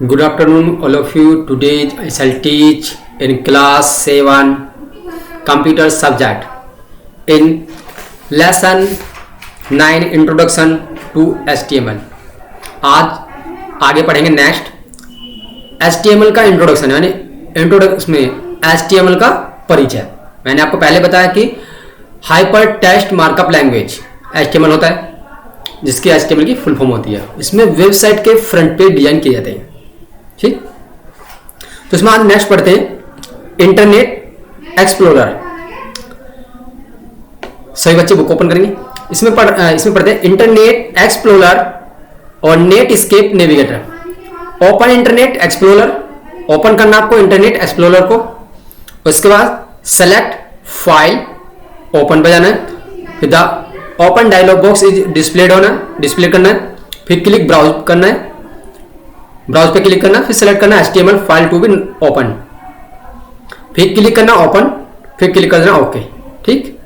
Good afternoon, all of you. Today I shall teach in class 7 computer subject in lesson 9 introduction to HTML. आज आगे पढ़ेंगे next HTML का introduction, यानी introduction में HTML का परिचय। मैंने आपको पहले बताया कि hyper text markup language HTML होता है, जिसकी HTML की फुल फॉर्म होती है। इसमें वेबसाइट के फ्रंट पेज डिजाइन किए जाते हैं। ठीक, तो इसमें आज नेक्स्ट पढ़ते हैं इंटरनेट एक्सप्लोरर। सभी बच्चे बुक ओपन करेंगे। इसमें पढ़ते हैं इंटरनेट एक्सप्लोरर और Netscape navigator. Open internet explorer, open करना आपको इंटरनेट एक्सप्लोरर को। उसके बाद सेलेक्ट फाइल, ओपन पे जाना है। फिर the open dialog box is displayed होना, डिस्प्ले करना है। फिर क्लिक ब्राउज करना है, ब्राउज पे क्लिक करना, फिर सेलेक्ट करना HTML file to be open, फिर क्लिक करना ओपन, फिर क्लिक करना ओके। ठीक,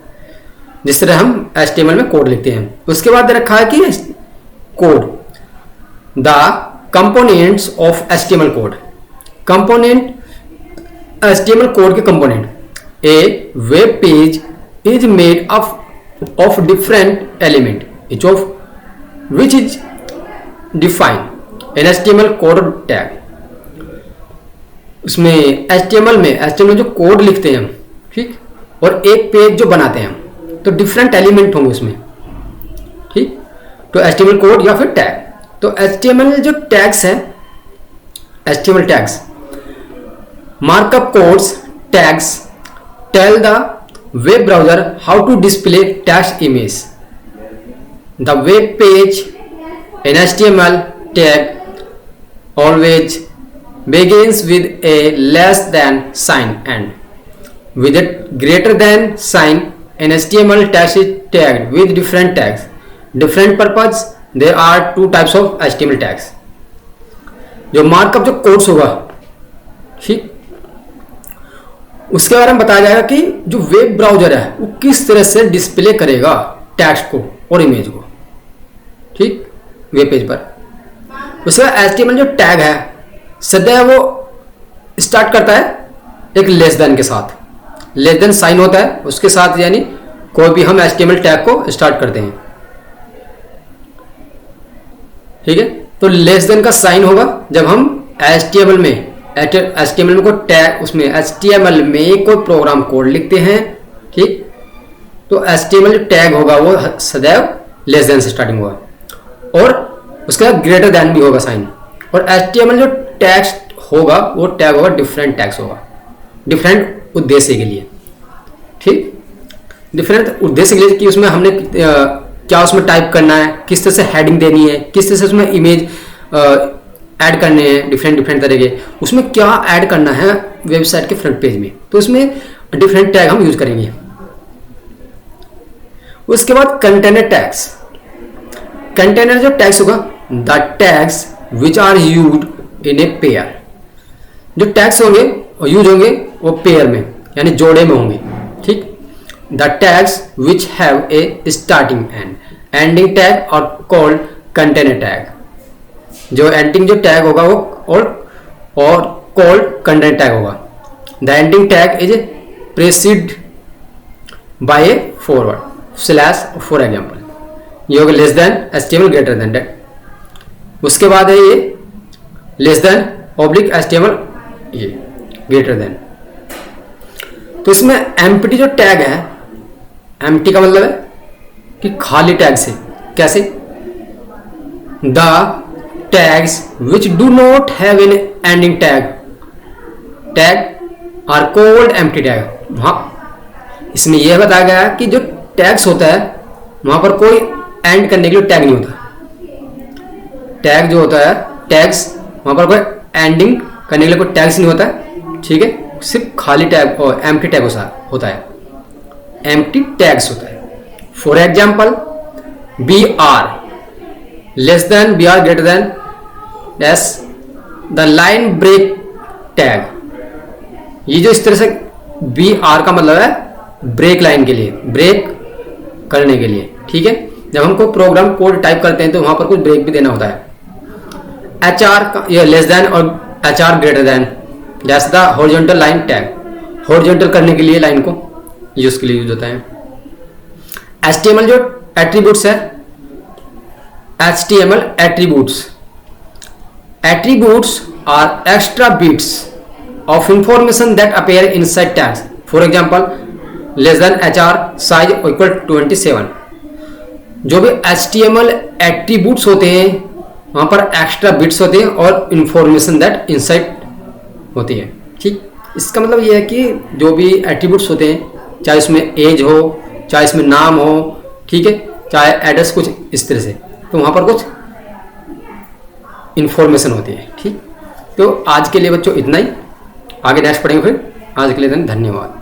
जिस तरह हम HTML में कोड लिखते हैं। उसके बाद रखा है कि code, the components of HTML code. Component HTML code के component, a web page is made up of different element each of which is defined in HTML code tag. उसमें HTML जो कोड लिखते हैं हम, ठीक, और एक पेज जो बनाते हैं हम, तो डिफरेंट एलिमेंट होंगे उसमें। ठीक, तो HTML कोड या फिर टैग। तो HTML जो टैग्स है, HTML tags, markup codes tags tell the web browser how to display text image. The web page in HTML tag always begins with a less than sign and with a greater than sign in HTML text is tagged with different tags. Different purpose, there are two types of HTML tags. जो markup जो codes होगा, ठीक, उसके बारे में बताया जाएगा कि जो वेब ब्राउजर है वो किस तरह से डिस्प्ले करेगा टेक्स्ट को और इमेज को, ठीक, वेब पेज पर। उसके बाद HTML जो टैग है सदैव वो स्टार्ट करता है एक लेस देन के साथ, लेस देन साइन होता है उसके साथ, यानी कोई भी हम HTML टैग को स्टार्ट करते हैं, ठीक है। तो लेस देन का साइन होगा जब हम HTML में कोई टैग, उसमें HTML में कोई प्रोग्राम कोड लिखते हैं, ठीक, तो HTML जो टैग होगा वो सदैव लेस देन से स्टार्टिंग होगा, और उसके बाद ग्रेटर देन भी होगा साइन। और HTML जो टेक्स्ट होगा वो टैग होगा डिफरेंट टैग्स होगा, डिफरेंट उद्देश्य के लिए, ठीक, डिफरेंट उद्देश्य के लिए कि उसमें हमने क्या उसमें टाइप करना है, किस तरह से हेडिंग देनी है, किस तरह से उसमें इमेज ऐड करने हैं, डिफरेंट तरह के, उसमें क्या ऐड करना है वेबसाइट के फ्रंट पेज में, तो उसमें डिफरेंट टैग हम यूज करेंगे। उसके बाद कंटेनर टैग्स। कंटेनर जो टैग्स होगा, the tags which are used in a pair. जो टैग्स होंगे और यूज होंगे वो पेयर में, यानी जोड़े में होंगे, ठीक। The tags which have a starting and ending tag are called container tag. जो एंडिंग जो टैग होगा वो और कॉल्ड कंटेनर टैग होगा। The ending tag is preceded by a forward slash, for example ये होगा less than HTML greater than डेट। उसके बाद है ये लेस देन ऑब्लिक HTML ये ग्रेटर देन। तो इसमें एम्प्टी जो टैग है, एम्प्टी का मतलब है कि खाली टैग से, कैसे, the tags which do not have an ending tag are called empty tag. हाँ, इसमें यह बताया गया कि जो टैग्स होता है वहां पर कोई एंड करने के लिए टैग नहीं होता। टैग जो होता है, टैग्स, वहां पर कोई एंडिंग करने के लिए कोई टैग्स नहीं होता है, ठीक है, सिर्फ खाली टैग और एम्प्टी टैग होता है, एम्प्टी टैग्स होता है। For example BR less than, BR greater than S, the line break tag. ये जो इस तरह से BR का मतलब है ब्रेक लाइन के लिए, ब्रेक करने के लिए, ठीक है। जब हम कोई प्रोग्राम कोड टाइप करते हैं तो वहां पर कुछ ब्रेक भी देना होता है। HR ये लेस देन और HR ग्रेटर देन, जैसे the horizontal line tag, horizontal करने के लिए लाइन को यूज के लिए यूज होता है। HTML जो एट्रीब्यूट्स है, HTML attributes are extra bits of information that appear inside tags. For example less than HR size equal 27। जो भी HTML एट्रीब्यूट्स होते हैं वहां पर एक्स्ट्रा बिट्स होते हैं और इंफॉर्मेशन दैट इनसाइड होती है। ठीक, इसका मतलब ये है कि जो भी एट्रीब्यूट्स होते हैं, चाहे उसमें एज हो, चाहे इसमें नाम हो, ठीक है, चाहे एड्रेस, कुछ इस तरह से, तो वहां पर कुछ इंफॉर्मेशन होती है। ठीक, तो आज के लिए बच्चों इतना ही, आगे नेक्स्ट पढ़ेंगे फिर। आज के लिए धन्यवाद।